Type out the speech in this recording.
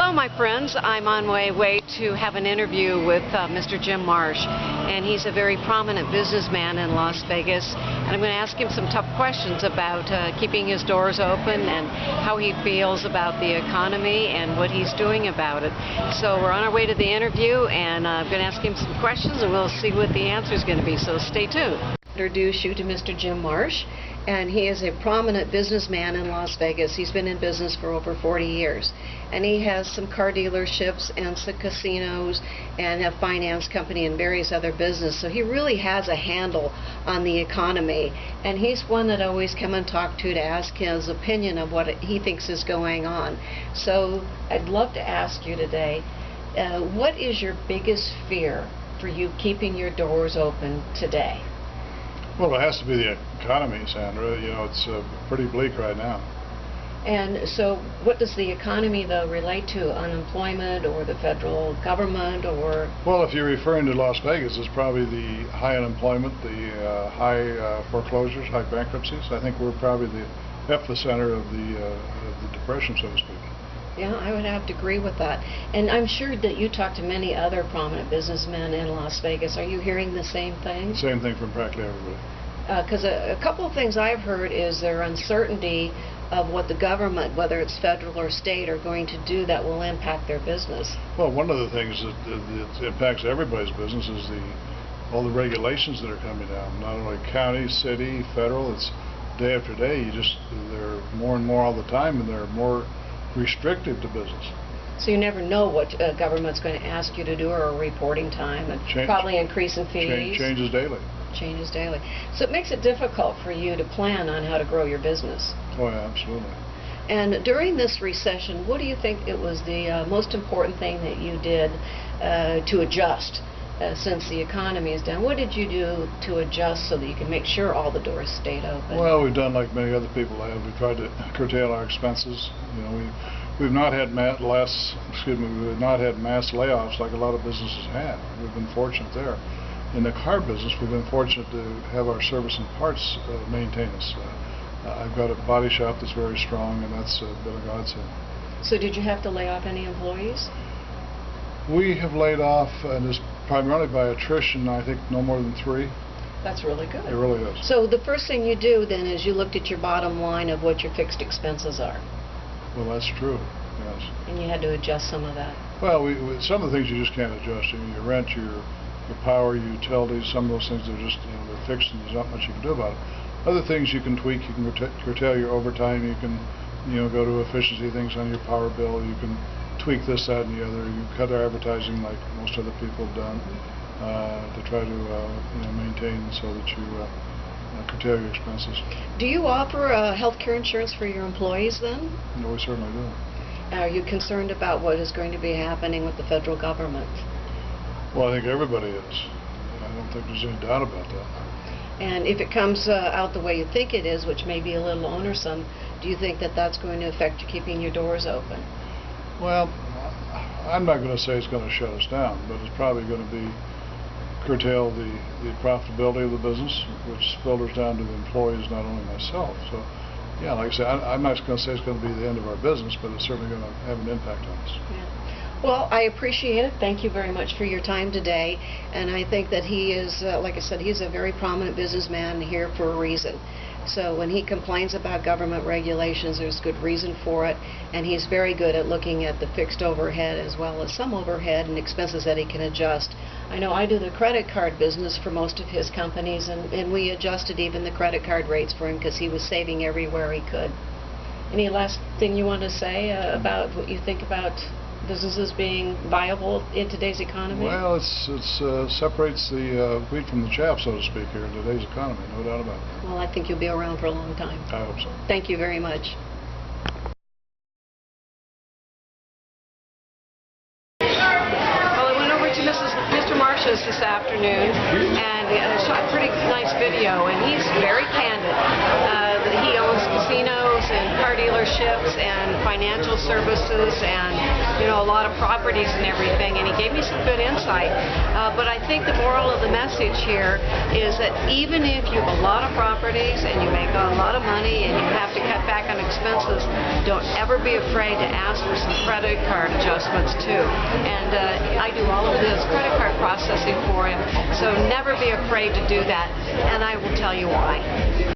Hello, my friends. I'm on my way to have an interview with Mr. Jim Marsh, and he's a very prominent businessman in Las Vegas. And I'm going to ask him some tough questions about keeping his doors open and how he feels about the economy and what he's doing about it. So we're on our way to the interview, and I'm going to ask him some questions, and we'll see what the answer is going to be. So stay tuned. Introduce you to Mr. Jim Marsh, and he is a prominent businessman in Las Vegas. He's been in business for over 40 years, and he has some car dealerships and some casinos and a finance company and various other business. So he really has a handle on the economy, and he's one that I always come and talk to ask his opinion of what he thinks is going on. So I'd love to ask you today, what is your biggest fear for you keeping your doors open today? Well, it has to be the economy, Sandra. You know, it's pretty bleak right now. And so what does the economy, though, relate to? Unemployment or the federal government or? Well, if you're referring to Las Vegas, it's probably the high unemployment, the high foreclosures, high bankruptcies. I think we're probably the epicenter of the depression, so to speak. Yeah, I would have to agree with that. And I'm sure that you talk to many other prominent businessmen in Las Vegas. Are you hearing the same thing? Same thing from practically everybody. Because a couple of things I've heard is their uncertainty of what the government, whether it's federal or state, are going to do that will impact their business. Well, one of the things that impacts everybody's business is all the regulations that are coming down. Not only county, city, federal. It's day after day. They're more and more all the time, and they're more restrictive to business. So you never know what government's going to ask you to do, or a reporting time, and probably increase in fees. Changes daily. Changes daily. So it makes it difficult for you to plan on how to grow your business. Oh, yeah, absolutely. And during this recession, what do you think it was the most important thing that you did to adjust since the economy is down? What did you do to adjust so that you can make sure all the doors stayed open? Well, we've done like many other people have. We tried to curtail our expenses. You know, we've not had mass layoffs like a lot of businesses have. We've been fortunate there. In the car business, we've been fortunate to have our service and parts maintain us. I've got a body shop that's very strong, and that's been a godsend. So did you have to lay off any employees? We have laid off, and it's primarily by attrition, I think no more than 3. That's really good. It really is. So the first thing you do then is you looked at your bottom line of what your fixed expenses are. Well, that's true, yes. And you had to adjust some of that. Well, some of the things you just can't adjust. You know, your rent, your power, your utilities, some of those things are just, they're fixed, and there's not much you can do about it. Other things you can tweak. You can curtail your overtime. You can, go to efficiency things on your power bill. You can tweak this, that, and the other. You cut our advertising like most other people have done to try to maintain so that you curtail your expenses. Do you offer health care insurance for your employees then? No, we certainly do. Are you concerned about what is going to be happening with the federal government? Well, I think everybody is. I don't think there's any doubt about that. And if it comes out the way you think it is, which may be a little onersome, do you think that that's going to affect you keeping your doors open? Well, I'm not going to say it's going to shut us down, but it's probably going to curtail the profitability of the business, which filters down to the employees, not only myself. So, yeah, like I said, I'm not going to say it's going to be the end of our business, but it's certainly going to have an impact on us. Yeah. Well, I appreciate it. Thank you very much for your time today. And I think that he is, like I said, he's a very prominent businessman here for a reason. So when he complains about government regulations, there's good reason for it. And he's very good at looking at the fixed overhead as well as some overhead and expenses that he can adjust. I know I do the credit card business for most of his companies, and we adjusted even the credit card rates for him because he was saving everywhere he could. Any last thing you want to say about what you think about businesses being viable in today's economy? Well, it separates the wheat from the chaff, so to speak, here in today's economy, no doubt about it. Well, I think you'll be around for a long time. I hope so. Thank you very much. Well, I went over to Mr. Marsh's this afternoon, and shot a pretty nice video, and he's very candid. He owns casinos and car dealerships and financial services and, a lot of properties and everything, and he gave me some good insight. But I think the moral of the message here is that even if you have a lot of properties and you make a lot of money and you have to cut back on expenses, don't ever be afraid to ask for some credit card adjustments too. And I do all of this credit card processing for him, so never be afraid to do that, and I will tell you why.